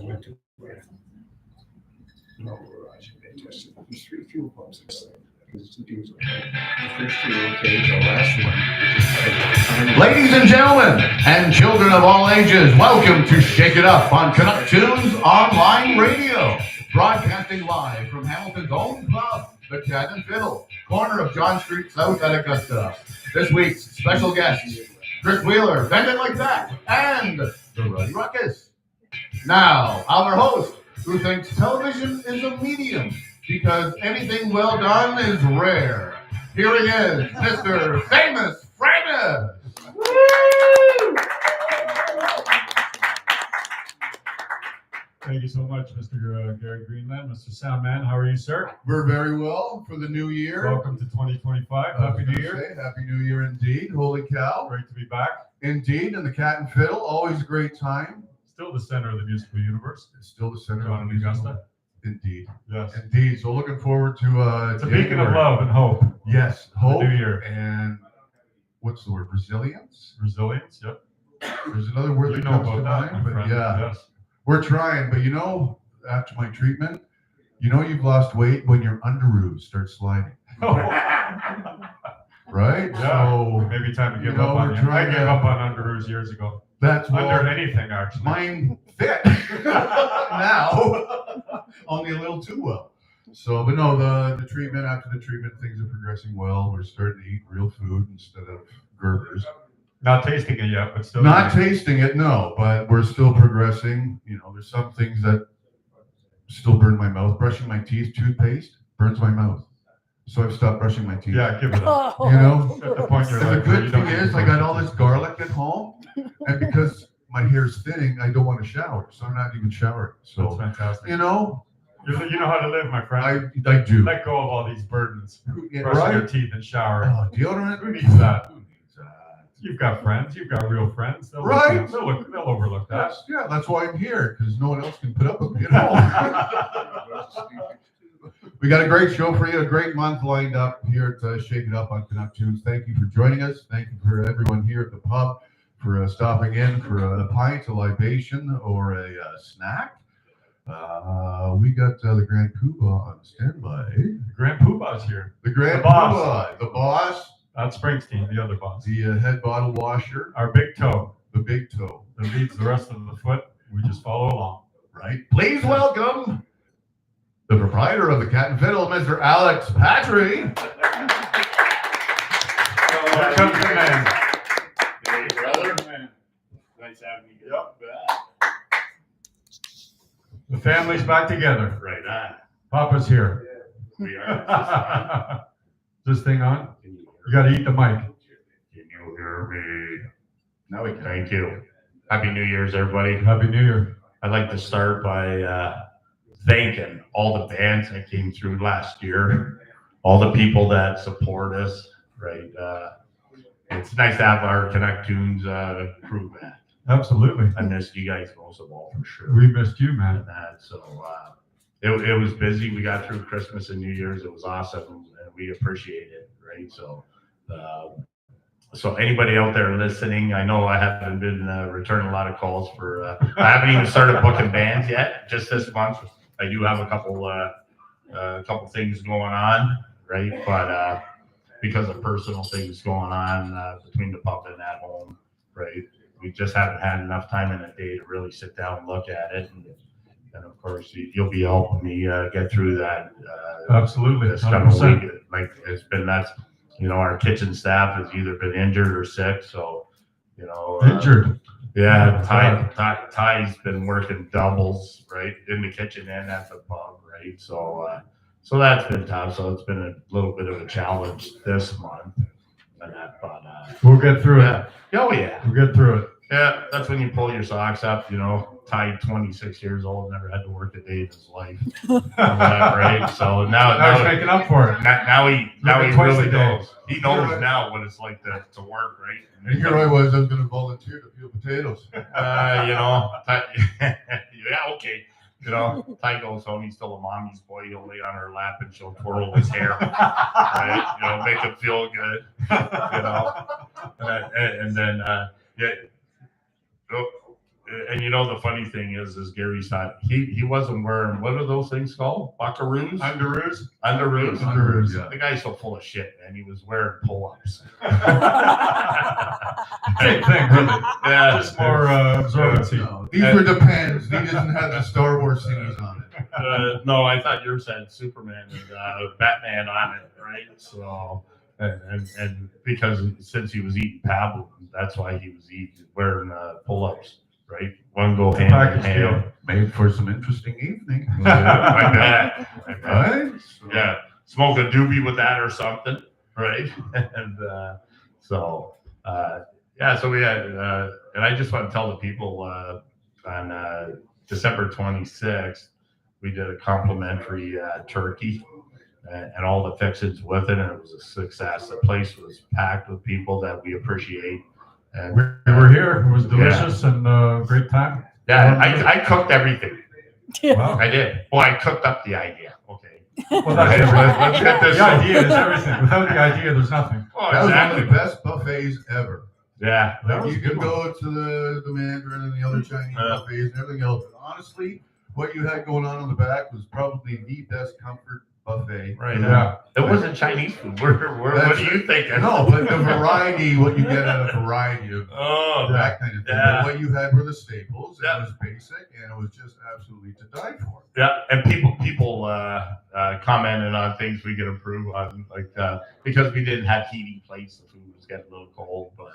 went to no garage and they tested. There's 3 fuel pumps inside. Because the dudes were the first 2 okay, the last one. Ladies and gentlemen, and children of all ages, welcome to Shake It Up on Canuck Tunes Online Radio, broadcasting live from Hamilton's own club, the Cat and Fiddle, corner of John Street South at Augusta. This week's special guests, Chris Wheeler, Bend It Like That, and the Ruddy Ruckus. Now, our host, who thinks television is a medium because anything well done is rare. Here he is, Mr. Famous Framus. Woo! Thank you so much, Mr. Gary Greenland. Mr. Soundman, how are you, sir? We're very well for the new year. Welcome to 2025. Happy New Year. Happy New Year indeed. Holy cow. Great to be back. Indeed, and the Cat and Fiddle, always a great time. Still the center of the musical universe. It's still the center John of the and musical. Augusta. Indeed. Yes. Indeed. So looking forward to it's a beacon of love and hope. Yes, hope. New year. And what's the word? Resilience? Resilience, yep. There's another word that comes to mind, but yeah. Yes. We're trying, but after my treatment, you've lost weight when your underoos start sliding. Oh. Right? Yeah. So maybe time to give up on you. I gave up on underoos years ago. That's under anything, actually. Mine fit now, only a little too well. So, but no, the treatment, after the treatment, things are progressing well. We're starting to eat real food instead of Gerbers. Not tasting it yet, but still. Not tasting it, no, but we're still progressing. There's some things that still burn my mouth. Brushing my teeth, toothpaste, burns my mouth. So I've stopped brushing my teeth. Yeah, give it up. At the point and the good thing is I got all this garlic at home, and because my hair's thinning, I don't want to shower, so I'm not even showering. So that's fantastic. You know how to live, my friend. I do. Let go of all these burdens. Yeah, brushing your teeth and shower. Deodorant? Who needs that? You've got friends. You've got real friends. They'll overlook that. That's why I'm here, because no one else can put up with me at all. We got a great show for you, a great month lined up here at Shake It Up on Canuck Tunes. Thank you for joining us. Thank you for everyone here at the pub for stopping in for a pint, a libation, or a snack. We got the Grand Poobah on standby. The Grand Poobah's here. The Grand Poobah, the boss. Not Springsteen, the other boss. The head bottle washer. Our big toe. The big toe. That leads the rest of the foot. We just follow along. Right. Please welcome the proprietor of the Cat and Fiddle, Mr. Alex Patry. Here comes the man. Hey, brother. Nice having you. Yep. The family's back together. Right on. Papa's here. Yeah, we are. Is this thing on? You got to eat the mic. Can you hear me? Now we can. Thank you. Happy New Year's, everybody. Happy New Year. I'd like to start by thanking all the bands that came through last year, all the people that support us, right? It's nice to have our Canuck Tunes crew back. Absolutely. I missed you guys most of all, for sure. We missed you, man. So it was busy. We got through Christmas and New Year's. It was awesome, and we appreciate it, right? So anybody out there listening, I know I haven't been returning a lot of calls for. I haven't even started booking bands yet. Just this month, I do have a couple things going on, right? But because of personal things going on between the pub and at home, right? We just haven't had enough time in a day to really sit down and look at it, and of course you'll be helping me get through that. Absolutely, this coming week, like it's been our kitchen staff has either been injured or sick, so injured. Yeah, Ty's been working doubles, right, in the kitchen and at the pub, right? So that's been tough. So it's been a little bit of a challenge this month, but we'll get through it. Oh yeah, we'll get through it. Yeah, that's when you pull your socks up. Ty, 26 years old, never had to work a day in his life. Right? So now he's making up for it. Now he really knows. He knows now what it's like to work, right? And here I was going to volunteer to peel potatoes. Ty, yeah, okay. Ty goes home. He's still a mommy's boy. He'll lay on her lap and she'll twirl his hair, right? Make him feel good. And then and you know the funny thing is Gary's not. He wasn't wearing, what are those things called? Buckaroos? Underoos. Underoos. Yeah. The guy's so full of shit, man. He was wearing pull-ups. Same thing, really. Yeah. Just more absorbency. No, these were Depends. He doesn't have the Star Wars thingies on it. No, I thought yours had Superman and Batman on it, right? So, and because since he was eating Pablo, that's why he was wearing pull-ups, right? One go hand in Package hand. deal. Made for some interesting evening. I bet. Right? Yeah, smoke a doobie with that or something, right? And so we had, and I just want to tell the people on December 26th, we did a complimentary turkey and all the fixings with it, and it was a success. The place was packed with people that we appreciate. And We were here. It was delicious and great time. yeah, I cooked everything. Wow. I did. Well, I cooked up the idea. Okay. Well, that's everything. Let's get this. The idea is everything. Without the idea, there's nothing. Oh, That was one of exactly. the best buffets ever. Yeah. That was You a good can one. go to the Mandarin and the other Chinese buffets and everything else. But honestly, what you had going on in the back was probably the best comfort buffet. Right. Yeah. It wasn't Chinese food. What do you think? No, but the variety, what you get out of variety of Oh, that kind of thing. Yeah. But what you had were the staples. Yeah. It was basic, and it was just absolutely to die for. yeah. And people commented on things we could improve on, like because we didn't have heating plates, the food was getting a little cold. But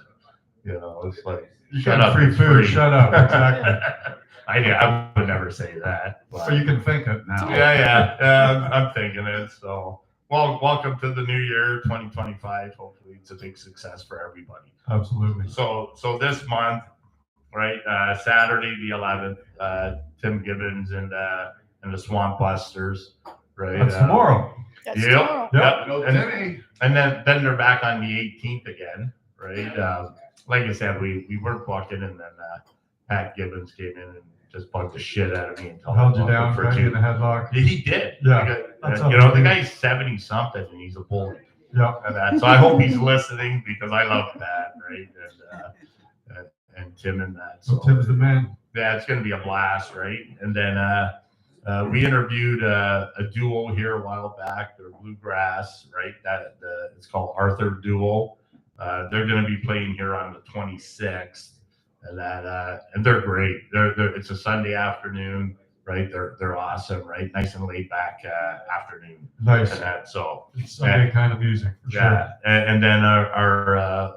you know, it's like You shut get up, free it's food. free. Shut up. Exactly. I would never say that. But So you can think it now. yeah, I'm thinking it. So, well, welcome to the new year, 2025. Hopefully, it's a big success for everybody. Absolutely. So this month, right, Saturday the 11th, Tim Gibbons and the Swamp Busters, right? That's tomorrow. That's Yep. tomorrow. Yep. No, And, Timmy. and then they're back on the 18th again, right? Like I said, we weren't bucking, and then Pat Gibbons came in and just bugged the shit out of me and told Held me you down, for got you in two. a headlock. He did. Yeah, that's You know, the unbelievable. guy's 70 something and he's a bully. Yeah. And that. So I hope he's listening because I love that, right? And Tim and that. So Tim's the man. Yeah, it's going to be a blast, right? And then we interviewed a duo here a while back. They're bluegrass, right? It's called Arthur Duo. They're going to be playing here on the 26th, and they're great. It's a Sunday afternoon, right? They're awesome, right? Nice and laid back afternoon. Nice. And that, so It's Sunday kind of music, for sure. yeah, and then our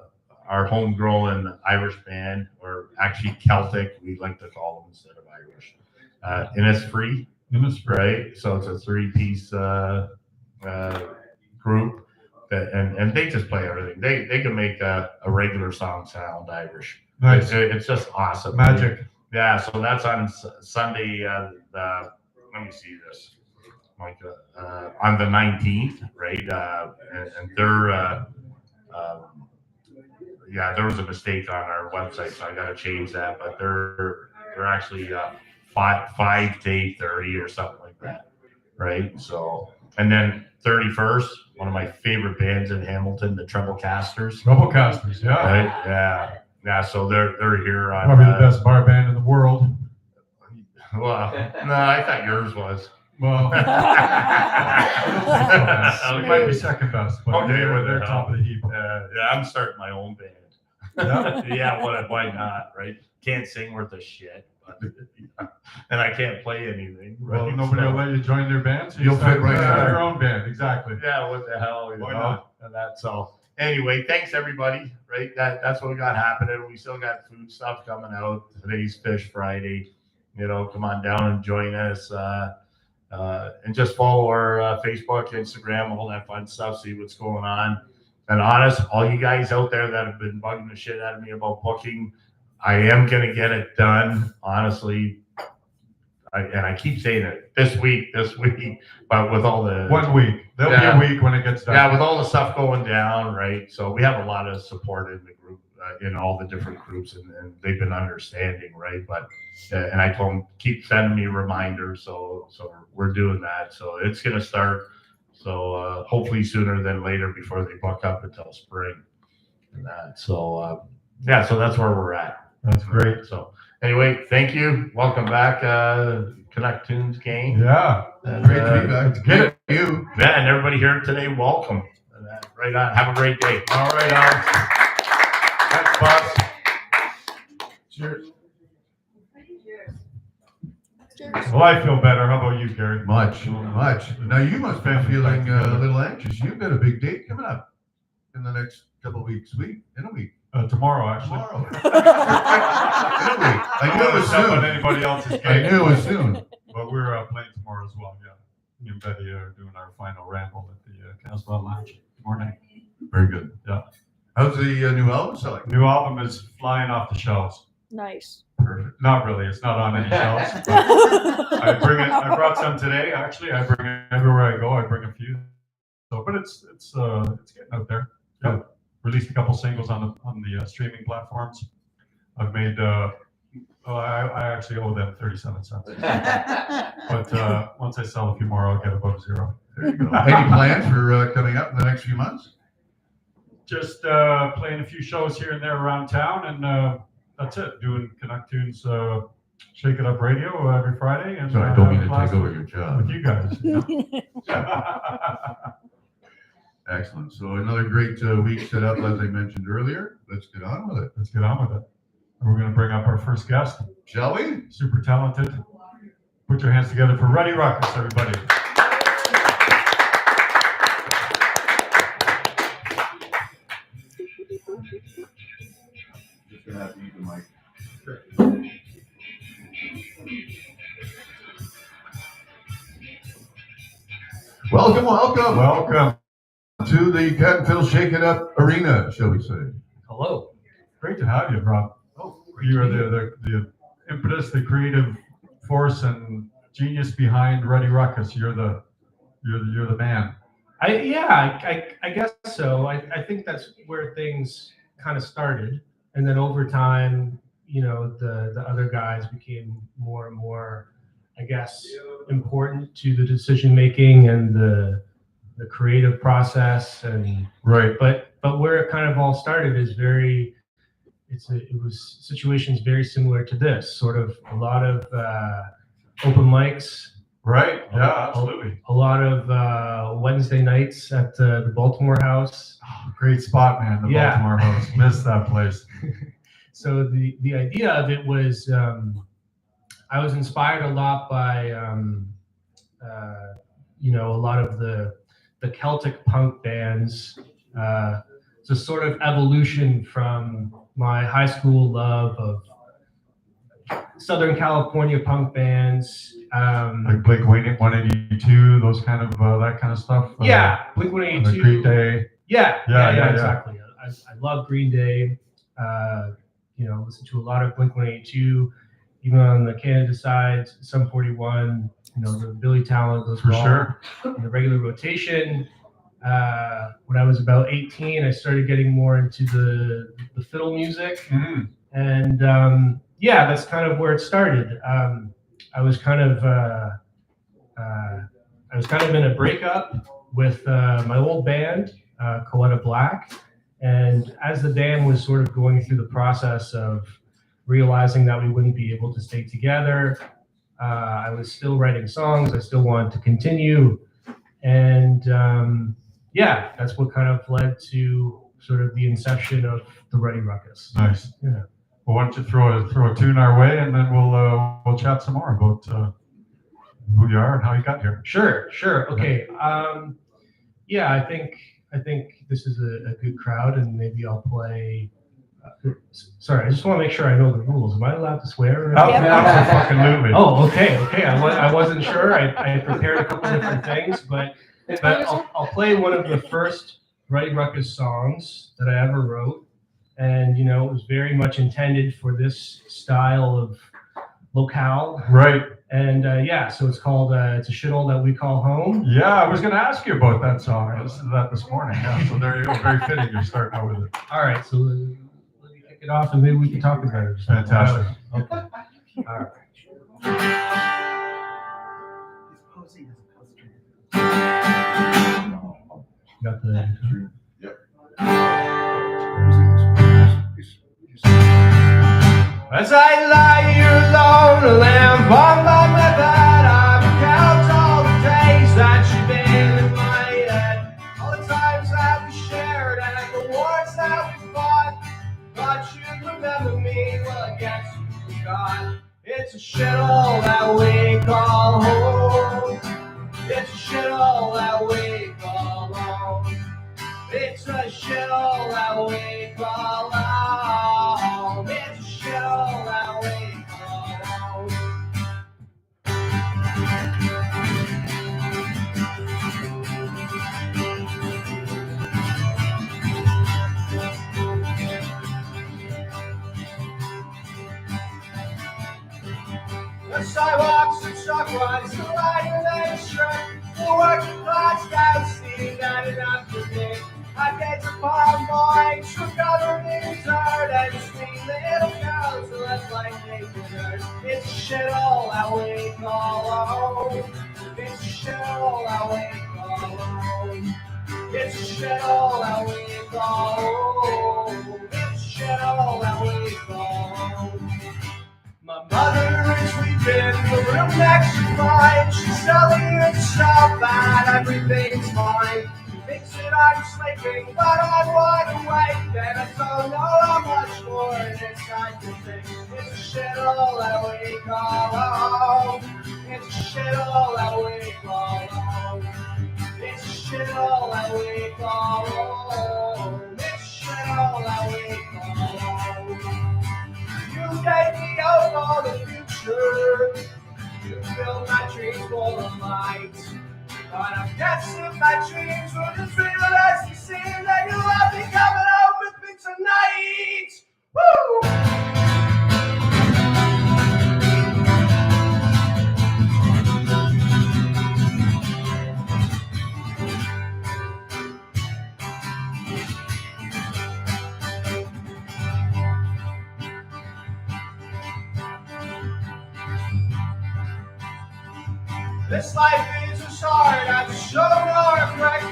homegrown Irish band, or actually Celtic, we like to call them instead of Irish. Innisfree, right? So it's a three-piece group, and they just play everything. They can make a regular song sound Irish. Nice. It's just awesome. Magic. Yeah, so that's on Sunday. Let me see this. Like on the 19th, right? And they're there was a mistake on our website, so I got to change that. But they're actually 5 to 8:30 or something like that, right? So, and then 31st, one of my favorite bands in Hamilton, the Treblecasters. Treblecasters, yeah. Right? Yeah. So they're here on. Probably the best bar band in the world. Well, no, I thought yours was. Well, it might be second best, but Okay, they're well, top of the heap. Yeah, I'm starting my own band. Yeah. Yeah, why not, right? Can't sing worth a shit, but, and I can't play anything. Right? Well, nobody will let you join their band, so You'll start fit right your in. own band. Exactly. Yeah, what the hell? Why not? And that's all. Anyway, thanks everybody. Right, that's what we got happening. We still got food stuff coming out. Today's Fish Friday. You know, come on down and join us. And just follow our Facebook, Instagram, all that fun stuff. See what's going on. And honest, all you guys out there that have been bugging the shit out of me about booking, I am gonna get it done. Honestly, I keep saying it this week, but with all the 1 week. There'll Yeah. be a week when it gets done. yeah, with all the stuff going down, right? So we have a lot of support in the group, in all the different groups, and they've been understanding, right? But and I told them keep sending me reminders, so we're doing that. So it's gonna start. So hopefully sooner than later before they book up until spring. And that. So so that's where we're at. That's great. So Anyway, thank you. Welcome back, Connect Tunes gang. Yeah. And, Great to be back. Let's get it. You. Yeah, and everybody here today, welcome. Right on. Have a great day. All right, Alex. Thanks, boss. Cheers. Well, I feel better. How about you, Gary? Much. Now you must be feeling a little anxious. You've got a big date coming up in the next couple of weeks. In a week. Tomorrow, actually. Tomorrow. In a week. I knew it was Step on soon. anybody else's I game. knew it was soon. But we're playing tomorrow as well. Yeah. Me and Betty are doing our final ramble at the Caswell Lounge tomorrow night. Very good. Yeah. How's the new album selling? New album is flying off the shelves. Nice. Perfect. Not really. It's not on any shelves. But I bring it. I brought some today. Actually, I bring it everywhere I go. I bring a few. So, but it's getting out there. Yeah. Released a couple singles on the streaming platforms. I've made. I actually owe them 37 cents. But once I sell a few more, I'll get above zero. There you go. Any plans for coming up in the next few months? Just playing a few shows here and there around town, and that's it. Doing Connect Tunes, Shake It Up Radio every Friday. And Sorry, I don't mean to take over your job. with you guys. Excellent. So another great week set up, as I mentioned earlier. Let's get on with it. Let's get on with it. And we're going to bring up our first guest. Shall we? Super talented. Put your hands together for Ruddy Ruckus, everybody. Just gonna have to use the mic. Welcome Welcome. to the Cat and Fiddle Shake It Up Arena, shall we say? Hello. Great to have you, Rob. You are the impetus, the creative force, and genius behind Ruddy Ruckus. You're the man. I guess so. I think that's where things kind of started, and then over time, the other guys became more and more, I guess, important to the decision making and the creative process. And Right. but where it kind of all started is it was situations very similar to this, sort of a lot of open mics. Right. Yeah, absolutely. A lot of Wednesday nights at the Baltimore House. Oh, great spot, man. The Yeah. Baltimore House. Missed that place. So the idea of it was, I was inspired a lot by, a lot of the Celtic punk bands. It's a sort of evolution from my high school love of Southern California punk bands. Like Blink 182, those kind of that kind of stuff. Yeah, Blink 182. Green Day. Yeah, exactly. I love Green Day. Listen to a lot of Blink 182, even on the Canada side, Sum 41. The Billy Talent, those For were all sure. in the regular rotation. When I was about 18, I started getting more into the fiddle music, and that's kind of where it started. I was kind of in a breakup with my old band, Coletta Black, and as the band was sort of going through the process of realizing that we wouldn't be able to stay together, I was still writing songs. I still wanted to continue, and that's what kind of led to sort of the inception of the Ruddy Ruckus. Nice. Yeah. Well, why don't you throw a tune our way, and then we'll chat some more about who you are and how you got here. Sure. Okay. I think this is a good crowd, and maybe I'll play. Sorry, I just want to make sure I know the rules. Am I allowed to swear? Absolutely. Oh, okay. I wasn't sure. I prepared a couple different things, but I'll play one of the first Ruddy Ruckus songs that I ever wrote, and it was very much intended for this style of locale. Right. And so it's called "It's a Shithole That We Call Home." Yeah, I was going to ask you about that song. I listened to that this morning. Yeah, so there you go. Very fitting. You're starting out with it. All right, so let me kick it off, and maybe we can talk about it. Fantastic. Okay. All right. Got the. Yep. As I lie here alone, a lamp on my bed, I count all the days that you've been in my head, all the times that we shared and the wars that we fought. Thought you'd remember me, well I guess you forgot. It's a shithole that we call home. It's a shithole that we call home. It's a shithole that we call home. It's a shithole that we call home. The sidewalks and truck runs, the lighter than a shirt. The working class down see that enough for me. I get to farm boys who covered in dirt and sweet little girls who look like they can hurt. It's a shithole that we call home. It's a shithole that we call home. It's a shithole that we call home. It's a shithole that we call home. My mother is sleeping in the room next to mine. She's telling herself that everything's fine. She thinks that I'm sleeping, but I'm wide awake. And I don't know how much more it's time to think. It's a shithole that we call home. It's a shithole that we call home. It's a shithole that we call home. It's a shithole that we call home. You gave me hope for the future. You filled my dreams full of light. But I'm guessing my dreams were as real as they seem. That you have me coming home with me tonight. Woo! This life is as hard as a show nor a brick.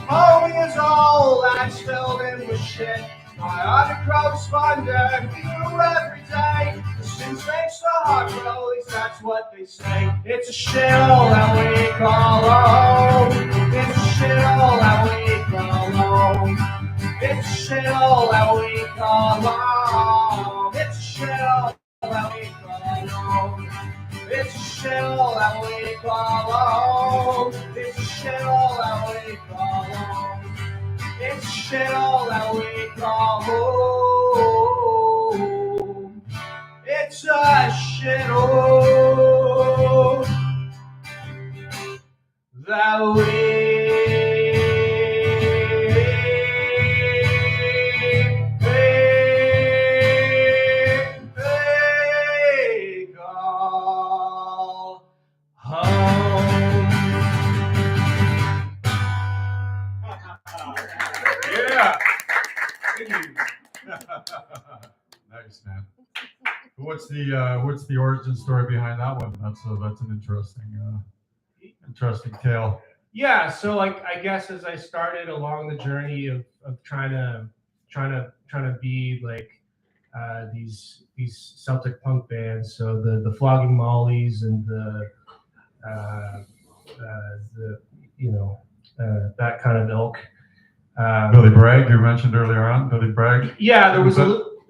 Home is all that's filled in with shit. My undercrowd squandered through every day. The sins makes the heart grow, at least that's what they say. It's a shithole that we call home. It's a shithole that we call home. It's a shithole that we call home. It's a shithole that we call home. It's a shithole that we call home. It's a shithole that we call home. It's a shithole that we call home. It's a shithole that we Yeah. Thank you. Nice, man. What's the origin story behind that one? That's an interesting tale. Yeah, so like I guess as I started along the journey of trying to be like these Celtic punk bands, so the Flogging Mollies and the that kind of ilk. Billy Bragg, you mentioned earlier on. Billy Bragg. Yeah,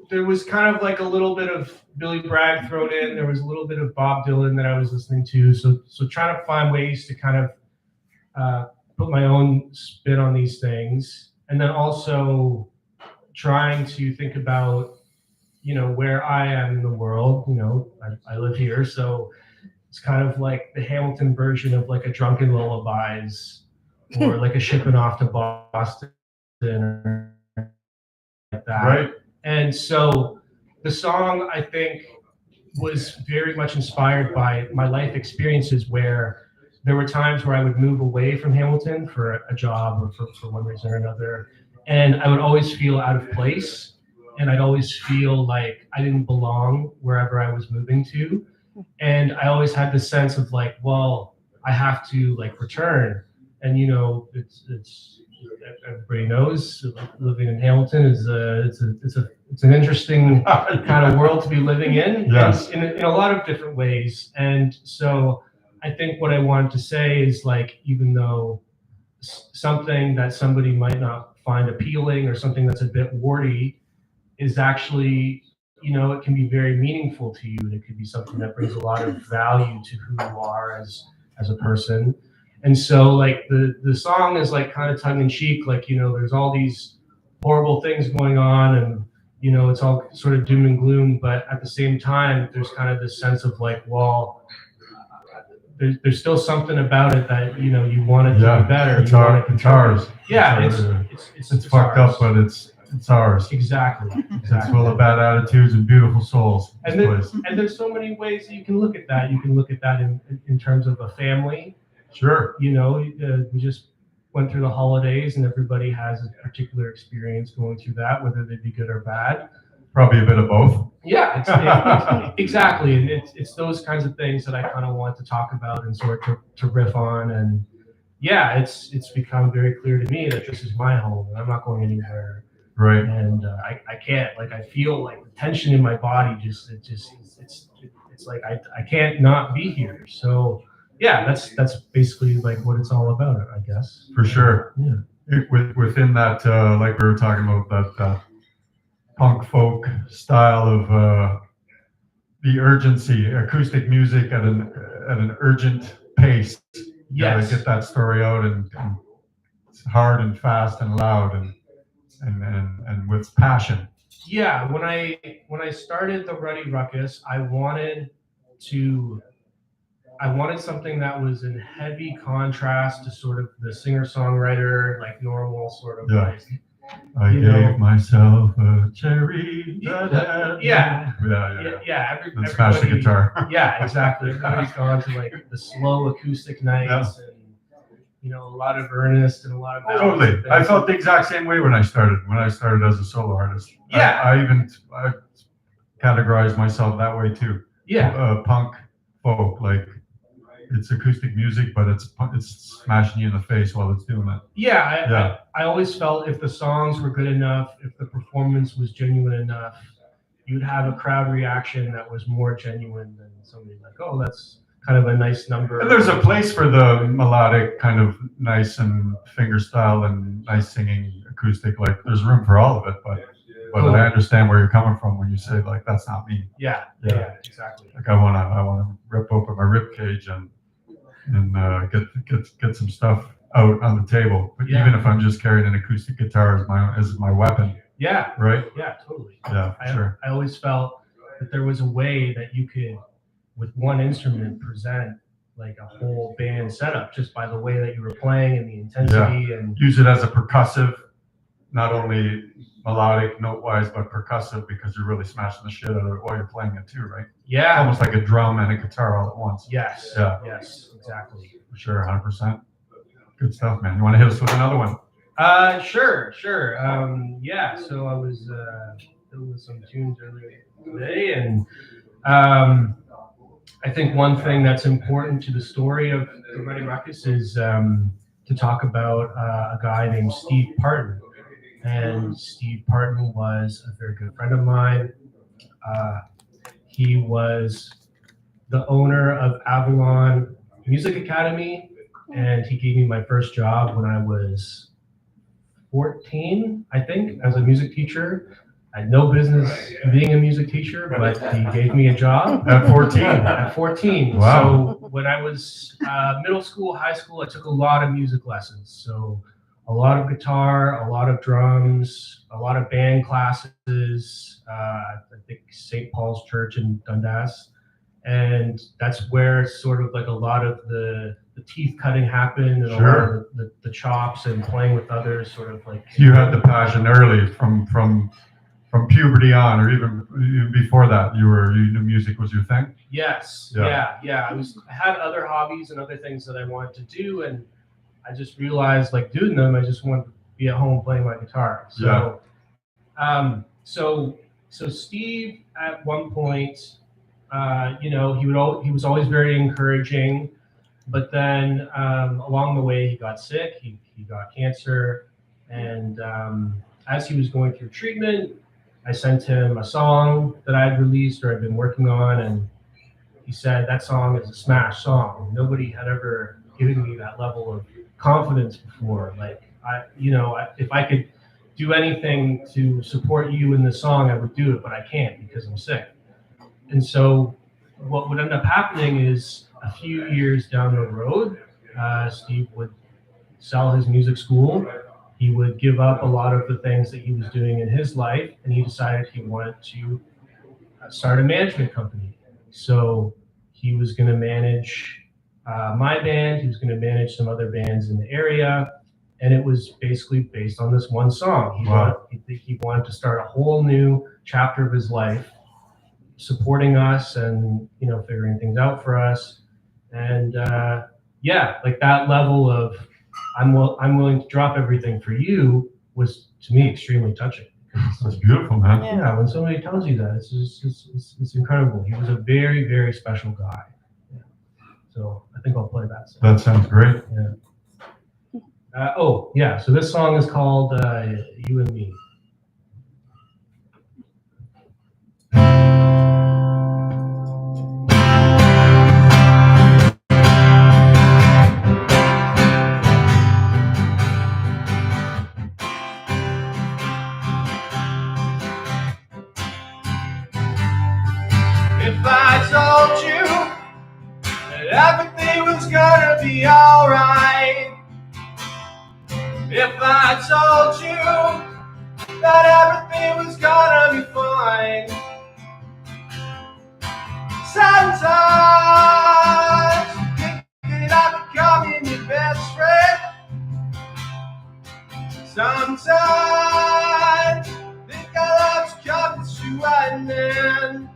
there was kind of like a little bit of Billy Bragg thrown in. There was a little bit of Bob Dylan that I was listening to. So trying to find ways to kind of put my own spin on these things, and then also trying to think about, where I am in the world. I live here, so it's kind of like the Hamilton version of like a Drunken Lullabies or like a Shipping Off to Boston or like that. Right. And so the song, I think, was very much inspired by my life experiences, where there were times where I would move away from Hamilton for a job or for one reason or another, and I would always feel out of place, and I'd always feel like I didn't belong wherever I was moving to. And I always had this sense of like, well, I have to like return. And it's everybody knows, living in Hamilton is it's an interesting kind of world to be living in. Yes. In a lot of different ways. And so I think what I wanted to say is, like, even though something that somebody might not find appealing or something that's a bit wordy is actually, you know, it can be very meaningful to you, and it could be something that brings a lot of value to who you are as a person. And so, like, the song is like kind of tongue in cheek, like, you know, there's all these horrible things going on, and, you know, it's all sort of doom and gloom, but at the same time there's kind of this sense of like, well, there's still something about it that, you know, you want it to be better. It's ours. Yeah, it's fucked up, but it's ours. Exactly. It's full of bad attitudes and beautiful souls. And there's so many ways that you can look at that. You can look at that in terms of a family. Sure. You know, we just went through the holidays, and everybody has a particular experience going through that, whether they be good or bad. Probably a bit of both. Yeah, exactly. And it's those kinds of things that I kind of want to talk about and sort of to riff on. And yeah, it's become very clear to me that this is my home, and I'm not going anywhere. Right. And I can't, like, I feel like the tension in my body it's like I can't not be here. So yeah, that's basically like what it's all about, I guess. For sure. Yeah. Within that, like we were talking about, that punk folk style of the urgency, acoustic music at an urgent pace. Yes. To get that story out, and it's hard and fast and loud and with passion. Yeah, when I started the Ruddy Ruckus, I wanted something that was in heavy contrast to sort of the singer-songwriter, like, normal sort of, Yeah. like, I gave myself a cherry. Yeah. And smash the guitar. Yeah, exactly. Everybody's gone to, like, the slow acoustic nights, and, you know, a lot of earnest and a lot of Totally. I felt the exact same way when I started as a solo artist. Yeah. I categorized myself that way too. Yeah. Punk folk, like, it's acoustic music, but it's smashing you in the face while it's doing it. Yeah. I always felt if the songs were good enough, if the performance was genuine enough, you'd have a crowd reaction that was more genuine than somebody like, oh, that's kind of a nice number. And there's a place for the melodic, kind of nice and finger style and nice singing acoustic. Like, there's room for all of it, but I understand where you're coming from when you say, like, that's not me. Yeah, exactly. Like, I wanna rip open my rib cage and get some stuff out on the table. But even if I'm just carrying an acoustic guitar as my weapon. Yeah. Right? Yeah, totally. Yeah, sure. I always felt that there was a way that you could, with one instrument, present like a whole band setup just by the way that you were playing and the intensity, and use it as a percussive, not only melodic note-wise, but percussive, because you're really smashing the shit out of it while you're playing it too, right? Yeah. It's almost like a drum and a guitar all at once. Yes. Yeah. Yes, exactly. For sure, 100%. Good stuff, man. You want to hit us with another one? Sure. Yeah, so I was doing some tunes earlier today, and I think one thing that's important to the story of the Ruddy Ruckus is to talk about a guy named Steve Parton. And Steve Parton was a very good friend of mine. He was the owner of Avalon Music Academy, and he gave me my first job when I was 14, I think, as a music teacher. I had no business being a music teacher, but he gave me a job. At 14? At 14. Wow. So when I was middle school, high school, I took a lot of music lessons. So a lot of guitar, a lot of drums, a lot of band classes, I think St. Paul's Church in Dundas. And that's where sort of like a lot of the teeth cutting happened, and a lot of the chops and playing with others sort of like. You had the passion early from puberty on, or even before that, you knew music was your thing? Yes. Yeah. I had other hobbies and other things that I wanted to do, and I just realized, like, doing them, I just wanted to be at home playing my guitar. So, so Steve at one point, you know, he was always very encouraging, but then along the way he got sick, he got cancer, And as he was going through treatment, I sent him a song that I had released or I'd been working on, and he said that song is a smash song. Nobody had ever given me that level of confidence before. Like, if I could do anything to support you in this song, I would do it, but I can't because I'm sick. And so what would end up happening is a few years down the road, Steve would sell his music school. He would give up a lot of the things that he was doing in his life, and he decided he wanted to start a management company. So he was going to manage my band. He was going to manage some other bands in the area. And it was basically based on this one song. He wanted to start a whole new chapter of his life, supporting us and, figuring things out for us. And like that level of I'm willing to drop everything for you was, to me, extremely touching. That's beautiful, man. Yeah, when somebody tells you that, it's incredible. He was a very, very special guy. Yeah. So I think I'll play that song. That sounds great. Yeah. So this song is called You and Me. If I told you that everything was gonna be alright, if I told you that everything was gonna be fine, sometimes you think that I'm becoming your best friend, sometimes you think our love's coming to an end.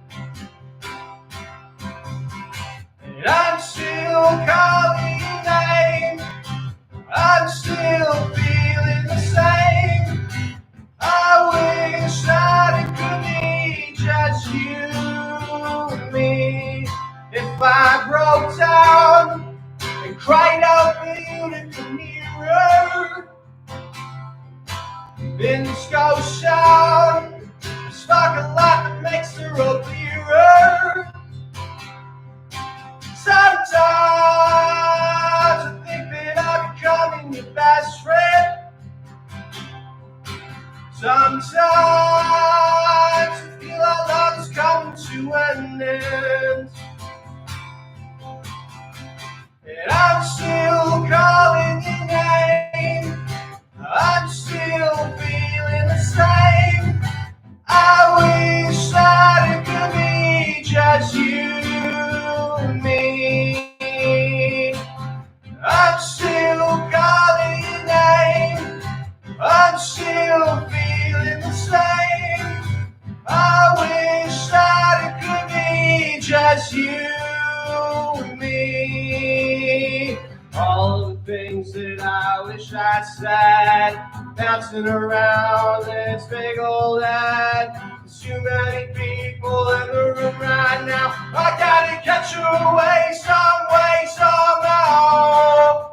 And I'm still calling your name, I'm still feeling the same. I wish that it could be just you and me. If I broke down and cried out for you to come nearer, in Scotia, spark a light that makes the road clearer. Sometimes I think that I'm becoming your best friend. Sometimes I feel our love is coming to an end. And I'm still calling your name, I'm still feeling the same. I wish that it could be just you and me. I'm still calling your name, I'm still feeling the same. I wish that it could be just you and me. All the things that I wish I said, bouncing around this big old head. There's too many people in the room right now. I gotta catch you away some way, somehow.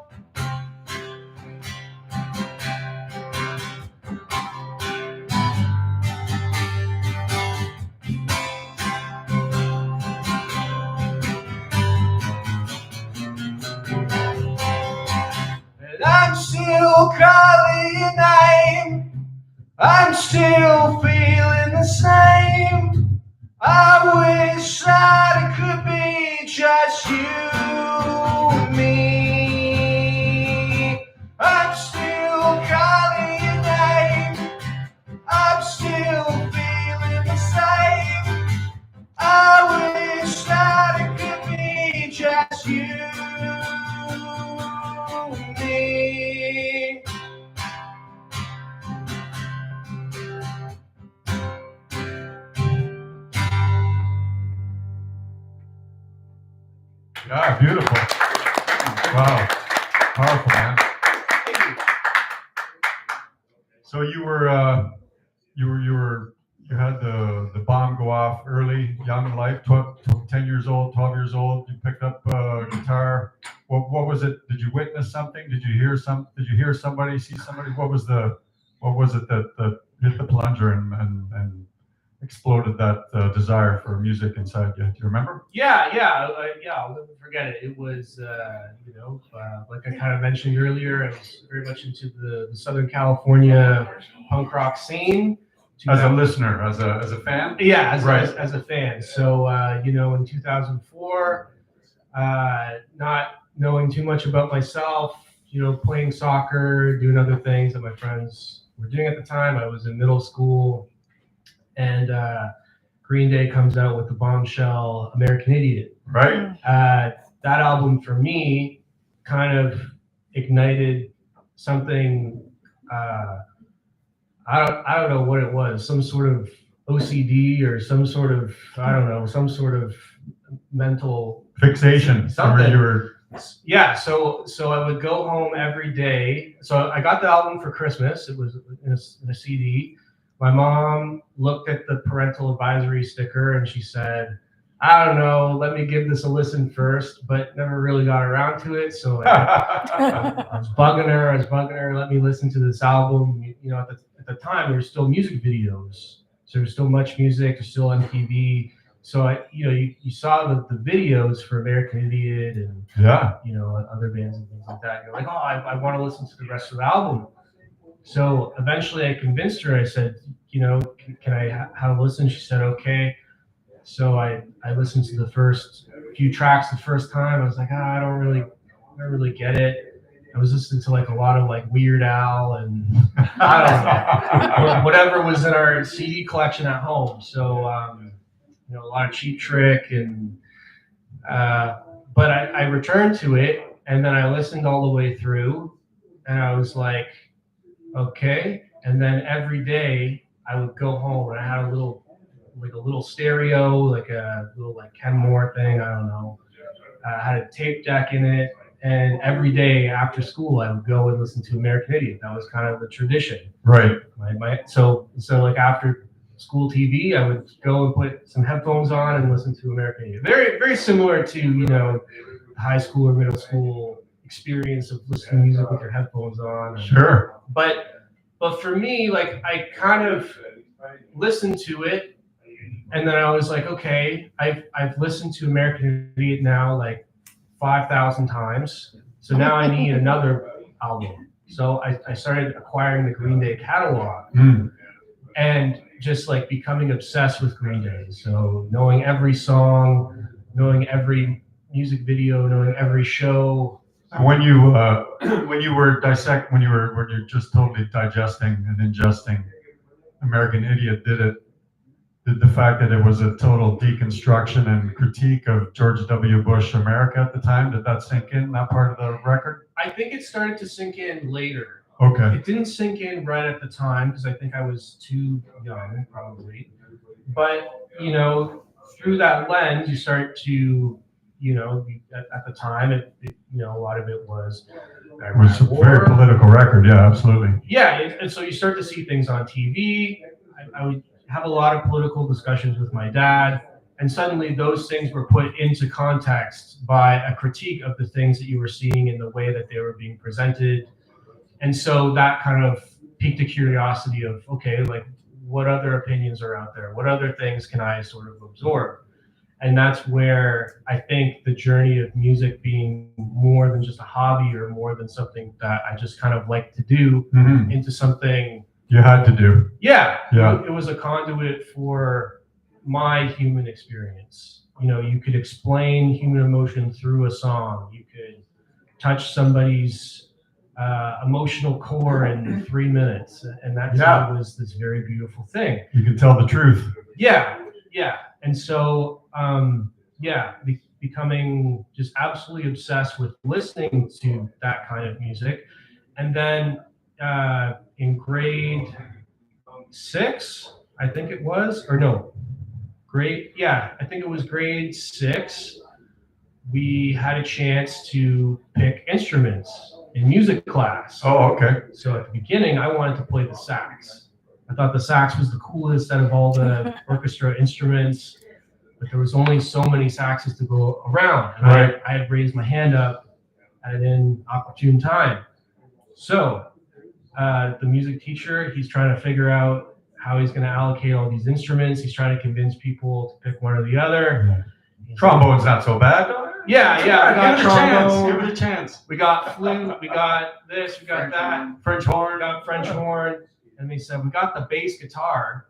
And I'm still calling your name, I'm still feeling the same. I wish that it could be just you and me. I'm still calling your name, I'm still feeling the same. I wish that it could be just you and me. Yeah, beautiful. Wow, powerful, man. So you had the bomb go off early, young in life, 10 years old, 12 years old. You picked up a guitar. What was it? Did you witness something? Did you hear somebody, see somebody? What was the what was it that hit the plunger and exploded that desire for music inside you? Do you remember? Yeah, I'll never forget it. It was, like I kind of mentioned earlier, I was very much into the Southern California punk rock scene. As a listener, as a fan? Yeah, Right. as a fan. So, in 2004, not knowing too much about myself, playing soccer, doing other things that my friends were doing at the time. I was in middle school, and Green Day comes out with the bombshell American Idiot. Right. That album for me kind of ignited something. I don't know what it was, some sort of OCD or some sort of, some sort of mental Fixation. Something. You were. Yeah, so I would go home every day. So I got the album for Christmas. It was in a CD. My mom looked at the parental advisory sticker and she said, I don't know, let me give this a listen first, but never really got around to it. So I was bugging her, let me listen to this album. At the time, there were still music videos. So there was still Much Music, there's still MTV. So you saw the videos for American Idiot and other bands and things like that. You're like, oh, I want to listen to the rest of the album. So eventually I convinced her. I said, can I have a listen? She said, okay. So I listened to the first few tracks the first time. I was like, I don't really get it. I was listening to like a lot of like Weird Al and I don't know, whatever was in our CD collection at home. So a lot of Cheap Trick and but I returned to it and then I listened all the way through and I was like, okay. And then every day I would go home and I had a little stereo, like a little like Ken Moore thing. I don't know. I had a tape deck in it. And every day after school, I would go and listen to American Idiot. That was kind of the tradition. Right. So like after school TV, I would go and put some headphones on and listen to American Idiot. Very, very similar to, high school or middle school experience of listening to music with your headphones on. Sure. But for me, like I kind of listened to it and then I was like, okay, I've listened to American Idiot now like 5,000 times. So now I need another album. So I started acquiring the Green Day catalog and just like becoming obsessed with Green Day. So knowing every song, knowing every music video, knowing every show. When you're just totally digesting and ingesting American Idiot, did the fact that it was a total deconstruction and critique of George W. Bush America at the time, did that sink in, that part of the record? I think it started to sink in later. Okay. It didn't sink in right at the time because I think I was too young, probably. But, through that lens, you start to, at the time, a lot of it was... It was a very political record, yeah, absolutely. Yeah, and so you start to see things on TV. I would have a lot of political discussions with my dad, and suddenly those things were put into context by a critique of the things that you were seeing in the way that they were being presented. And so that kind of piqued the curiosity of, okay, like what other opinions are out there? What other things can I sort of absorb? And that's where I think the journey of music being more than just a hobby or more than something that I just kind of like to do into something you had to do. Yeah. It was a conduit for my human experience. You could explain human emotion through a song. You could touch somebody's emotional core in 3 minutes. And that was this very beautiful thing. You could tell the truth. Yeah. And so, becoming just absolutely obsessed with listening to that kind of music. And then in grade 6, I think it was, or no, I think it was grade 6. We had a chance to pick instruments in music class. Oh, okay. So at the beginning, I wanted to play the sax. I thought the sax was the coolest out of all the orchestra instruments, but there was only so many saxes to go around. And right. I had raised my hand up at an inopportune time. So the music teacher. He's trying to figure out how he's going to allocate all these instruments. He's trying to convince people to pick one or the other. Trombone's not so bad. Yeah, we got Give it a chance. trombone. Give it a chance. We got flute. We got this. We got that. French horn. We got French horn. And he said, we got the bass guitar.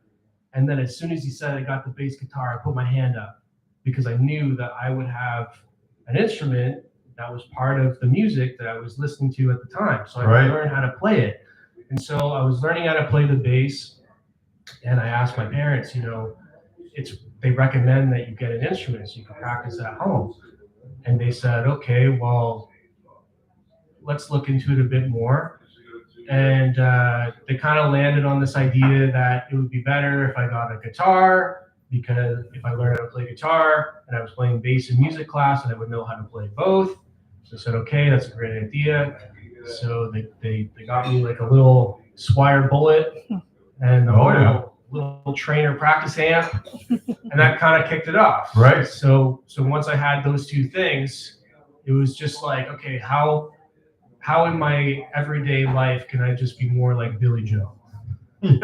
And then as soon as he said I got the bass guitar, I put my hand up because I knew that I would have an instrument that was part of the music that I was listening to at the time. So I Right. could learn how to play it. And so I was learning how to play the bass. And I asked my parents, they recommend that you get an instrument so you can practice at home. And they said, okay, well, let's look into it a bit more. And they kind of landed on this idea that it would be better if I got a guitar, because if I learned how to play guitar and I was playing bass in music class, and I would know how to play both. So I said, okay, that's a great idea. So they got me like a little Swire Bullet and a little trainer practice amp, and that kind of kicked it off. Right. So once I had those two things, it was just like, okay, how in my everyday life can I just be more like Billy Joe? and